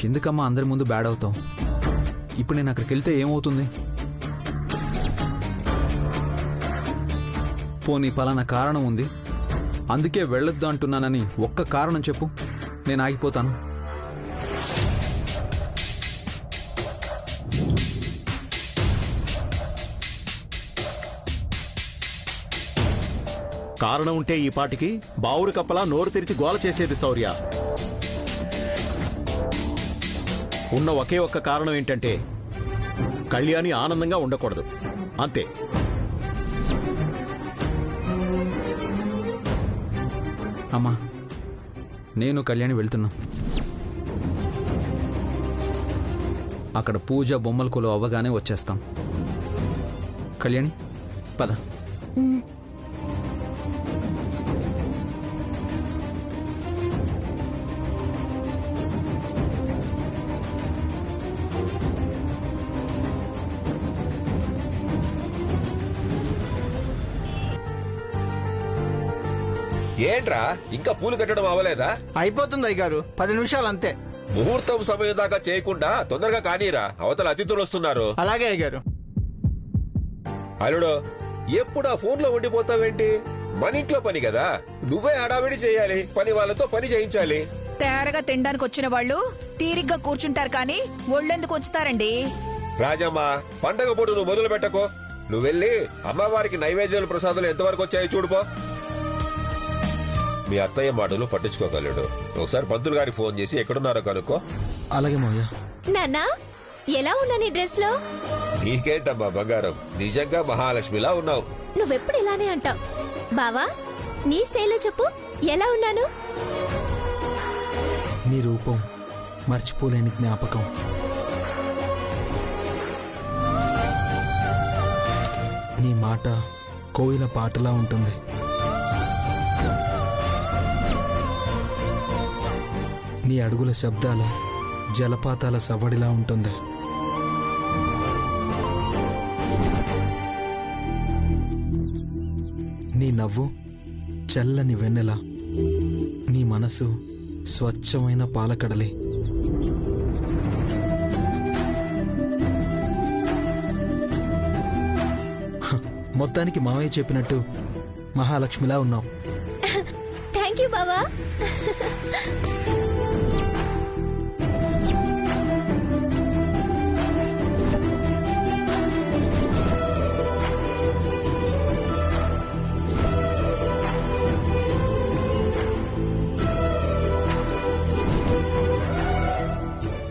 ఎందుకమ్మా అందరి ముందు బ్యాడ్ అవుతావు? ఇప్పుడు నేను అక్కడికి వెళ్తే ఏమవుతుంది? పోనీ పలానా కారణం ఉంది, అందుకే వెళ్ళొద్దు అంటున్నానని ఒక్క కారణం చెప్పు, నేను ఆగిపోతాను. కారణం ఉంటే ఈ పాటికి బావురు కప్పలా నోరు తెరిచి గోల చేసేది శౌర్య. ఉన్న ఒకే ఒక్క కారణం ఏంటంటే కళ్యాణి ఆనందంగా ఉండకూడదు, అంతే. అమ్మా, నేను కళ్యాణి వెళ్తున్నా. అక్కడ పూజ బొమ్మల కొలు అవ్వగానే వచ్చేస్తాం. కళ్యాణి పద. ఏంట్రా ఇంకా పూలు కట్టడం అవ్వలేదా? అయిపోతుంది అయ్యగారు, 10 నిమిషాలు అంతే. ముహూర్తం సమయం దాకా చేయకుండా తొందరగా కానీరా, అవతల అతిథులు వస్తున్నారు. అలాగే అయ్యగారు. అల్లుడు, ఎప్పుడు ఆ ఫోన్ లో ఉండిపోతావేంటి? మన ఇంట్లో పని కదా, నువ్వే హడావిడి చేయాలి, పని వాళ్ళతో పని చేయించాలి. తేరగా తినడానికి వచ్చిన వాళ్ళు తీరిగ్గా కూర్చుంటారు కానీ ఒళ్ళెందుకు వచ్చుతారండి? రాజమ్మ, పండగ పూట నువ్వు మొదలు పెట్టకో. నువ్వెళ్ళి అమ్మవారికి నైవేద్యాలు ప్రసాదాలు ఎంతవరకు వచ్చాయో చూడుపో. మీ అత్తయ్య మాటలు పట్టించుకోగలడు. ఒకసారి పంతులు గారికి ఫోన్ చేసి ఎక్కడున్నారో కనుక్కో. అలాగే మోయ. నాన్నా, ఎలా ఉన్నా నీ డ్రెస్ లో? నీకేంటమ్మా బంగారం, నిజంగా మహాలక్ష్మిలా ఉన్నావు. నువ్వెప్పుడు ఇలానే అంటావు. బావా, నీ స్టైల్లో చెప్పు, ఎలా ఉన్నాను? నీ రూపం మర్చిపోలేని జ్ఞాపకం. నీ మాట కోయిల పాటలా ఉంటుంది. నీ అడుగుల శబ్దాలు జలపాతాల సవ్వడిలా ఉంటుంది. నీ నవ్వు చల్లని వెన్నెల, నీ మనసు స్వచ్ఛమైన పాలకడలి. మొత్తానికి మావయ్య చెప్పినట్టు మహాలక్ష్మిలా ఉన్నావు. థ్యాంక్ యూ బావా.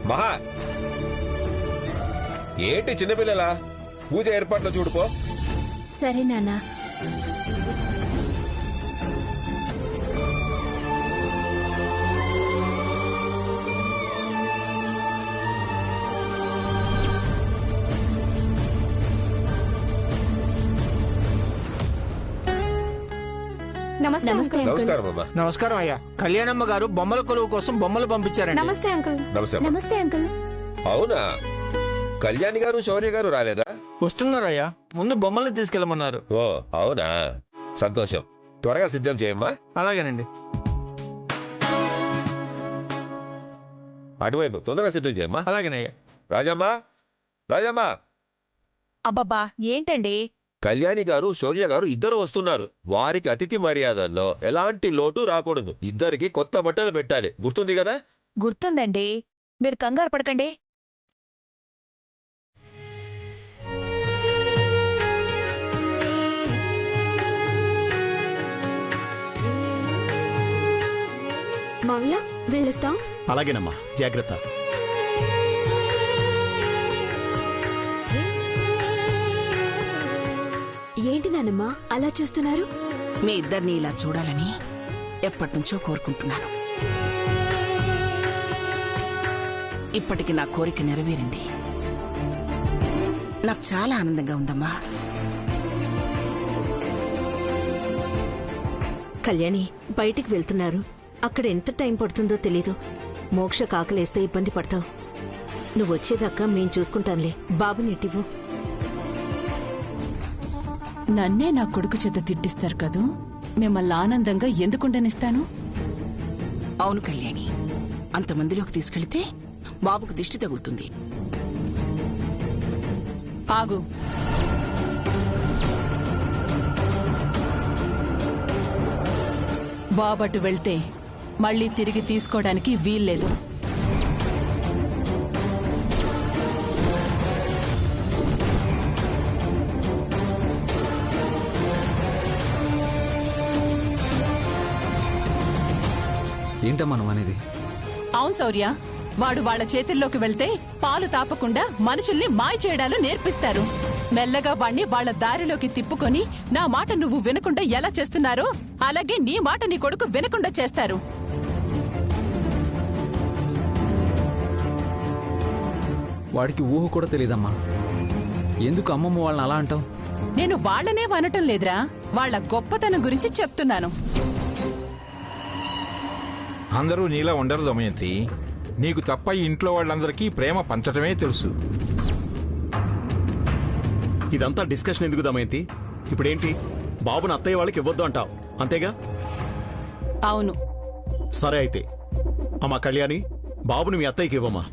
మహా, ఏంటి చిన్నపిల్లలా? పూజ ఏర్పాట్లు చూడుపో. సరే నాన్నా. నమస్తే అంకుల్. నమస్కారం అమ్మా. నమస్కారం అయ్యా. కళ్యాణమ్మ గారు బొమ్మల కొలువు కోసం బొమ్మలు పంపించారండి. నమస్తే అంకుల్. నమస్తే అమ్మా. నమస్తే అంకుల్. అవునా, కళ్యాణి గారు శౌర్య గారు రాలేదా? వస్తున్నారయ్యా, ముందు బొమ్మల్ని తీసుకెళ్ళమన్నారు. ఓ అవునా, సంతోషం. త్వరగా సిద్ధం చేయమ్మా. అలాగేనండి. అటువైపు తొందరగా సిద్ధం చేయమ్మా. అలాగేనయ్యా. రాజమ్మా, రాజమ్మా, అబ్బబ్బా, ఏంటండి? కళ్యాణి గారు శౌర్య గారు ఇద్దరు వస్తున్నారు. వారికి అతిథి మర్యాదల్లో ఎలాంటి లోటు రాకూడదు. ఇద్దరికి కొత్త బట్టలు పెట్టాలి, గుర్తుంది కదా? గుర్తుందండి, మీరు కంగారు పడకండి. మావయ్య, వెళ్ళొస్తాం. అలాగేనమ్మా, జాగ్రత్త. ఏంటి నాన్నమ్మా అలా చూస్తున్నారు? మీ ఇద్దరిని ఇలా చూడాలని ఎప్పటినుంచో కోరుకుంటున్నాను. ఇప్పటికి నా కోరిక నెరవేరింది. నాకు చాలా ఆనందంగా ఉందమ్మా. కళ్యాణి బయటికి వెళ్తున్నారు. అక్కడ ఎంత టైం పడుతుందో తెలీదు. మోక్ష కాకలేస్తే ఇబ్బంది పడతావు. నువ్వు వచ్చేదాకా మేం చూసుకుంటానులే. బాబునిటివ్వు. నన్నే నా కొడుకు చేత తిట్టిస్తారు కదూ, మిమ్మల్ని ఆనందంగా ఎందుకుండనిస్తాను? అవును కళ్యాణి, అంతమందిలోకి తీసుకెళితే బాబుకు దిష్టి తగులుతుంది. ఆగు. బాబటు వెళ్తే మళ్ళీ తిరిగి తీసుకోవడానికి వీల్లేదు. ఏంటమ్మా నువ్వు అనేది? అవును శౌర్య, వాడు వాళ్ళ చేతుల్లోకి వెళ్తే పాలు తాపకుండా మనుషుల్ని మాయ చేయడాలు నేర్పిస్తారు. మెల్లగా వాణ్ణి వాళ్ళ దారిలోకి తిప్పుకొని నా మాట నువ్వు వినకుండా ఎలా చేస్తున్నారో అలాగే నీ మాట నీ కొడుకు వినకుండా చేస్తారు. వాడికి ఊహ కూడా తెలియదమ్మా. ఎందుకు అమ్మమ్మ వాళ్ళని అలా అంటావు? నేను వాళ్ళనే వనటం లేదురా, వాళ్ళ గొప్పతనం గురించి చెప్తున్నాను. అందరూ నీలా ఉండరు దమయంతి. నీకు తప్ప ఈ ఇంట్లో వాళ్ళందరికీ ప్రేమ పంచటమే తెలుసు. ఇదంతా డిస్కషన్ ఎందుకు దమయంతి? ఇప్పుడేంటి, బాబుని అత్తయ్య వాళ్ళకి ఇవ్వద్దు అంటావు అంతేగా? అవును. సరే అయితే అమ్మా కళ్యాణి, బాబుని మీ అత్తయ్యకి ఇవ్వమ్మా.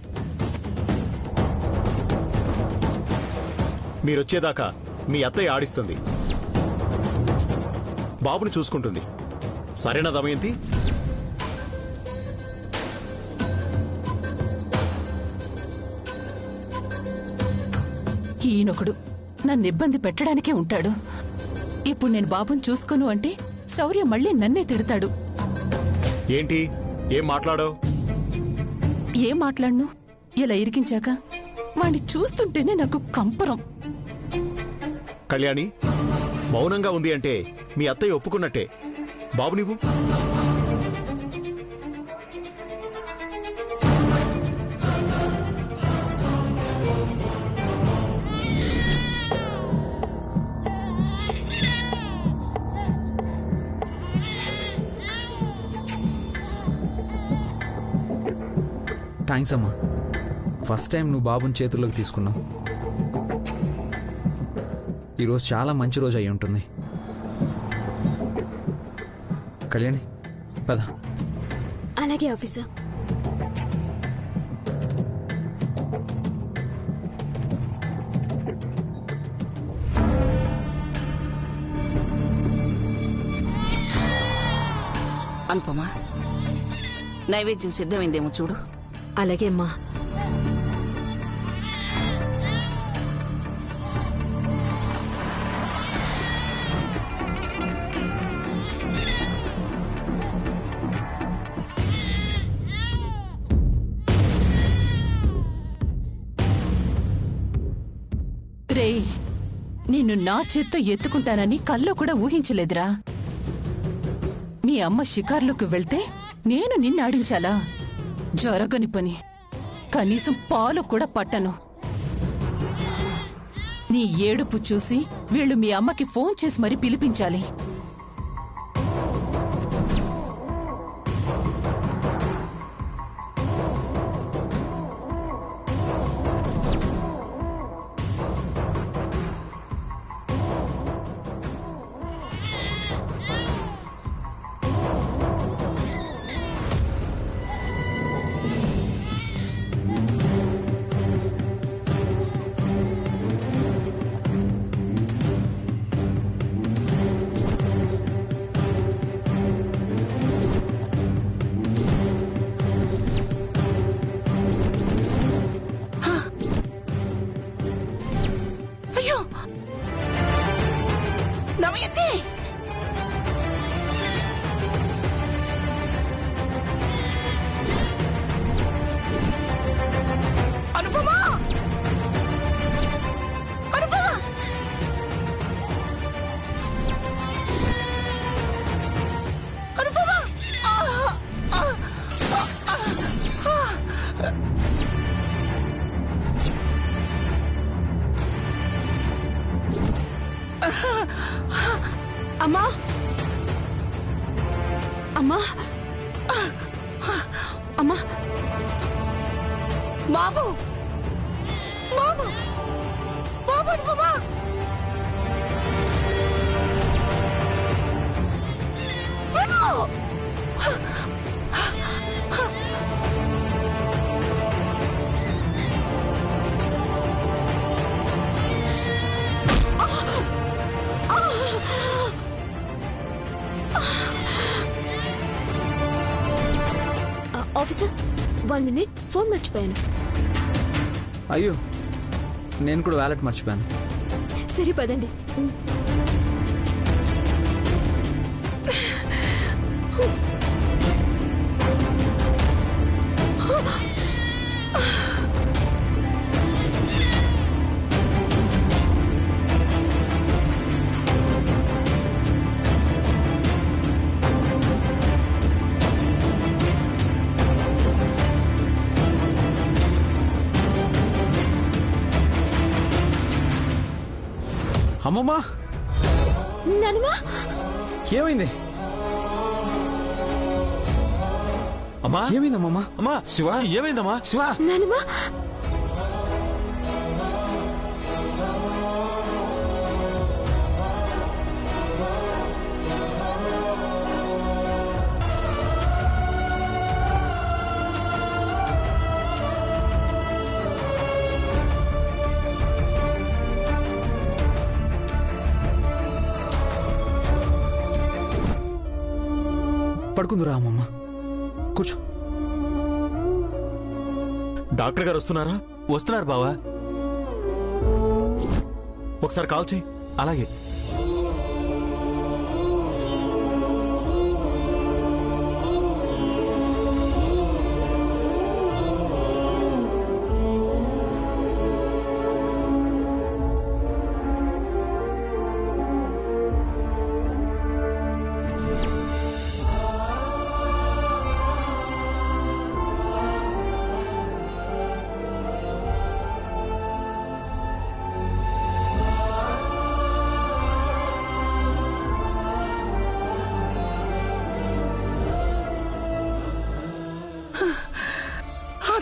మీరొచ్చేదాకా మీ అత్తయ్య ఆడిస్తుంది, బాబుని చూసుకుంటుంది. సరేనా దమయంతి? ఈయనొకడు నన్ను ఇబ్బంది పెట్టడానికే ఉంటాడు. ఇప్పుడు నేను బాబుని చూసుకోను అంటే శౌర్య మళ్ళీ నన్నే తిడతాడు. ఏంటి, ఏం మాట్లాడావు? ఏం మాట్లాడను? ఇలా ఇరికించాక వాణ్ణి చూస్తుంటేనే నాకు కంపరం. కళ్యాణి, మౌనంగా ఉంది అంటే మీ అత్తయ్య ఒప్పుకున్నట్టే. బాబు నీవు థ్యాంక్స్ అమ్మా. ఫస్ట్ టైం నువ్వు బాబుని చేతుల్లోకి తీసుకున్నావు. ఈరోజు చాలా మంచి రోజు అయి ఉంటుంది. కళ్యాణి పద. అలాగే ఆఫీసర్. అనుపమా, నైవేద్యం సిద్ధమైందేమో చూడు. అలాగే అమ్మా. రేయ్, నిన్ను నా చేత్తో ఎత్తుకుంటానని కల్లో కూడా ఊహించలేదురా. మీ అమ్మ షికార్లోకి వెళ్తే నేను నిన్నాడించాలా? జరగని పని. కనీసం పాలు కూడా పట్టను. నీ ఏడుపు చూసి వీళ్ళు మీ అమ్మకి ఫోన్ చేసి మరీ పిలిపించాలి. దమయంతి, అనుపమా, అనుపమా, అనుపమా. అమ్మా, అమ్మా, అమ్మా, బాబు, బాబు, బాబు, అనుపమా. ఆఫీసర్ 1 మినిట్, ఫోన్ మర్చిపోయాను. అయ్యో, నేను కూడా వ్యాలెట్ మర్చిపోయాను. సరే పదండి. అమ్మమ్మా, నానమ్మా, ఏమైంది? అమ్మా ఏమైందమ్మమ్మా? అమ్మా శివ, ఏమైందమ్మా శివ? నానమ్మా, పడుకుందురా అమ్మమ్మ, కూర్చో. డాక్టర్ గారు వస్తున్నారా? వస్తున్నారు బావా. ఒకసారి కాల్ చేయి. అలాగే.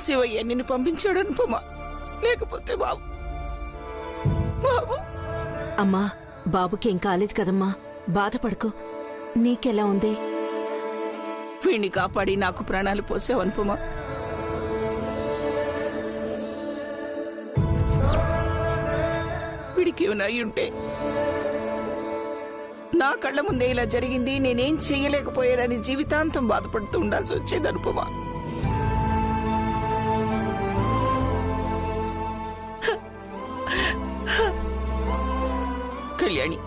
శివయ్య నిన్ను పంపించాడు అనుపమా, లేకపోతే బాబు. అమ్మా, బాబుకి ఏం కాలేదు కదమ్మా, బాధపడుకో. నీకెలా ఉంది? వీణ్ణి కాపాడి నాకు ప్రాణాలు పోసావు అనుపమా. వీడికి ఏమైనా అయ్యుంటే నా కళ్ళ ముందే ఇలా జరిగింది, నేనేం చెయ్యలేకపోయానని జీవితాంతం బాధపడుతూ ఉండాల్సి వచ్చేది అనుపమా. కళ్యాణి,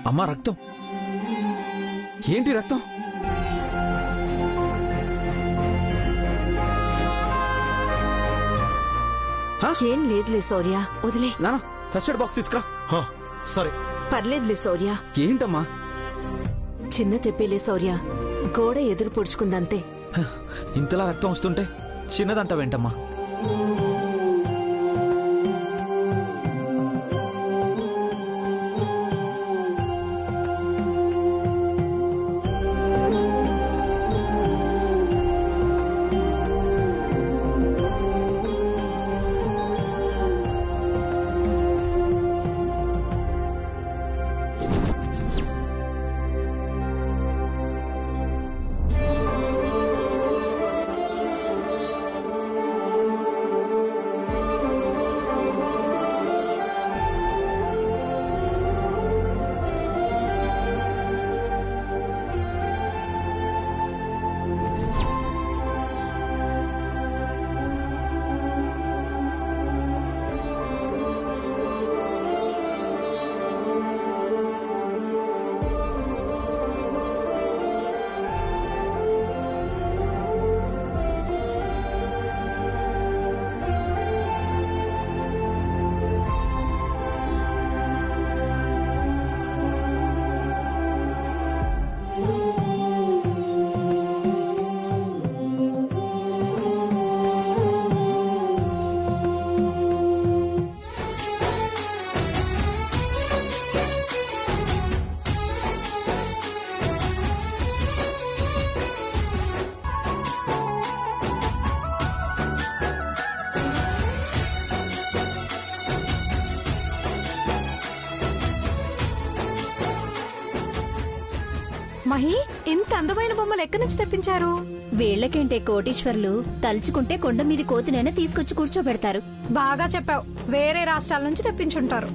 అమ్మా, రక్తం ఏంటి? రక్తం ఏం లేదులే శౌర్య, వదిలే. నానా, ఫస్ట్ ఎయిడ్ బాక్స్ తీసుకురా. హా, సరే. పర్లేదులే శౌర్య. ఏంటమ్మా? చిన్న తెప్పేలే శౌర్య, గోడ ఎదురు పొడుచుకుందంతే. ఇంతలా రక్తం వస్తుంటే చిన్నదంటావేంటమ్మా? మహి ఇంత అందమైన బొమ్మలు ఎక్కడి నుంచి తెప్పించారు? వీళ్ళకేంటే కోటీశ్వర్లు తలుచుకుంటే కొండ మీది కోతినైనా తీసుకొచ్చి కూర్చోబెడతారు. బాగా చెప్పావు. వేరే రాష్ట్రాల నుంచి తెప్పించుంటారు.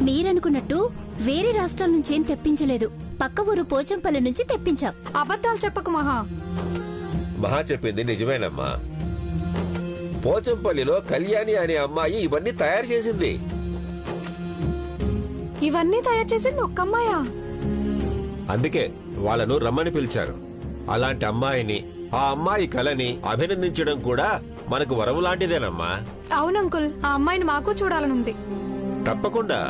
మీరనుకున్నట్టు వేరే రాష్ట్రాల నుంచేం తెప్పించలేదు. పక్క ఊరు పోచంపల్లి నుంచి తెప్పించాం. అబద్ధాలు చెప్పకు మహా. మహా చెప్పింది నిజమేనమ్మా. పోచంపల్లిలో కళ్యాణి అనే అమ్మాయి ఇవన్నీ తయారు చేసింది. ఇవన్నీ తయారు చేసింది ఒక్క అమ్మాయా? అందుకే వాళ్ళను రమ్మని పిలిచారు. అలాంటి అమ్మాయిని, ఆ అమ్మాయి కళని అభినందించడం కూడా మనకు వరం లాంటిదేనమ్మా. అవును అంకుల్, ఆ అమ్మాయిని మాకు చూడాలనుంది. తప్పకుండా.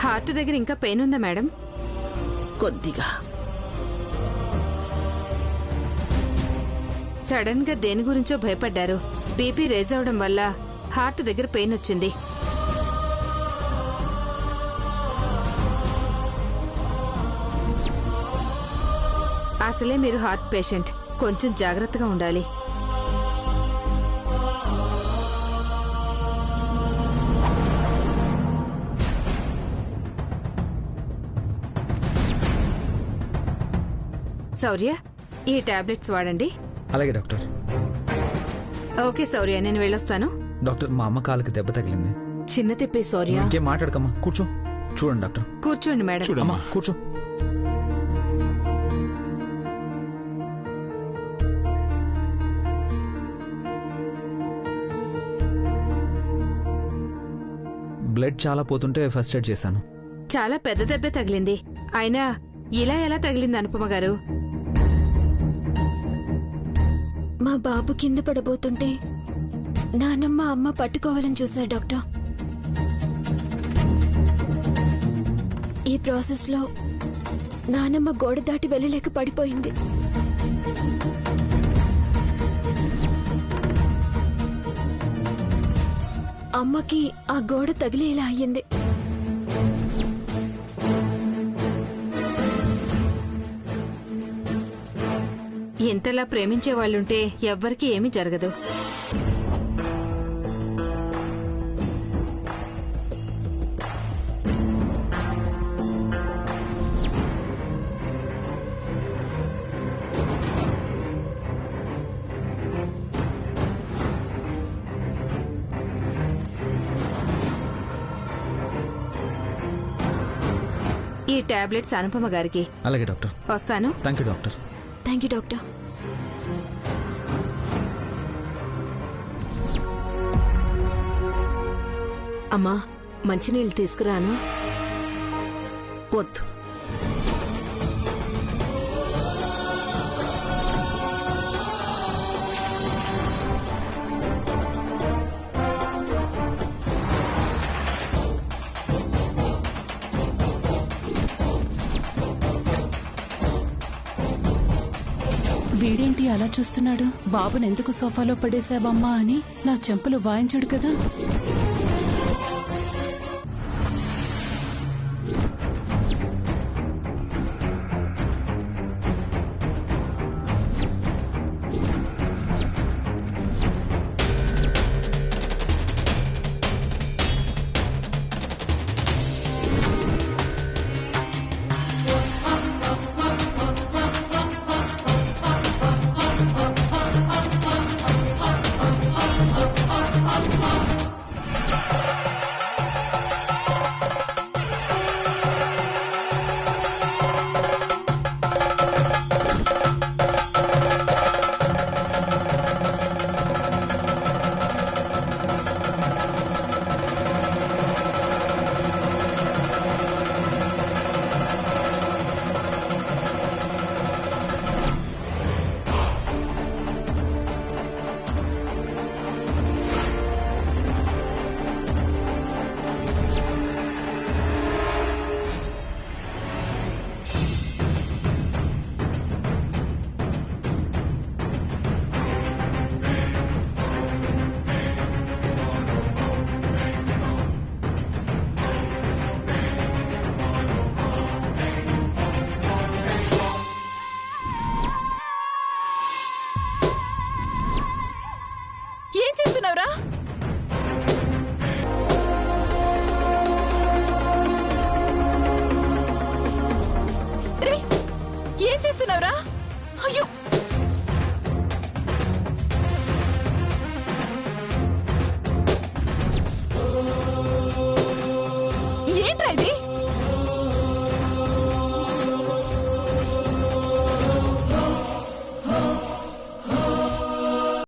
హార్ట్ దగ్గర ఇంకా పెయిన్ ఉందా మేడం? కొద్దిగా. సడన్ గా దేని గురించో భయపడ్డారు. బీపీ రేజ్ అవడం వల్ల హార్ట్ దగ్గర పెయిన్ వచ్చింది. అసలే మీరు హార్ట్ పేషెంట్, కొంచెం జాగ్రత్తగా ఉండాలి. శౌర్య, ఈ టాబ్లెట్స్ వాడండి. అలాగే డాక్టర్. ఓకే శౌర్య, నేను వెళ్ళొస్తాను. డాక్టర్, మా అమ్మ కాలుకి దెబ్బ తగిలింది. చిన్న తిప్పే సౌర్య. ఇంకేం మాట్లాడకమ్మా, కూర్చో. చూడండి డాక్టర్. కూర్చోండి మేడం. చూడమ్మా, కూర్చో. బ్లడ్ చాలా పోతుంటే ఫస్ట్ ఎయిడ్ చేశాను. చాలా పెద్ద దెబ్బే తగిలింది. అయినా ఇలా ఎలా తగిలింది అనుపమ గారు? మా బాబు కింద పడబోతుంటే నానమ్మ అమ్మ పట్టుకోవాలని చూశారు డాక్టర్. ఈ ప్రాసెస్ లో నానమ్మ గోడ దాటి వెళ్ళలేక పడిపోయింది. అమ్మకి ఆ గోడ తగిలేలా అయ్యింది. ఎంతలా ప్రేమించే వాళ్ళుంటే ఎవ్వరికీ ఏమీ జరగదు. ఈ టాబ్లెట్స్ అనుపమ గారికి. అలాగే డాక్టర్. వస్తాను. Thank you doctor. Thank you doctor. అమ్మా, మంచినీళ్ళు తీసుకురాను. వద్దు. వీడేంటి అలా చూస్తున్నాడు? బాబునెందుకు సోఫాలో పడేశావమ్మా అని నా చెంపలు వాయించాడు కదా. చేసావురా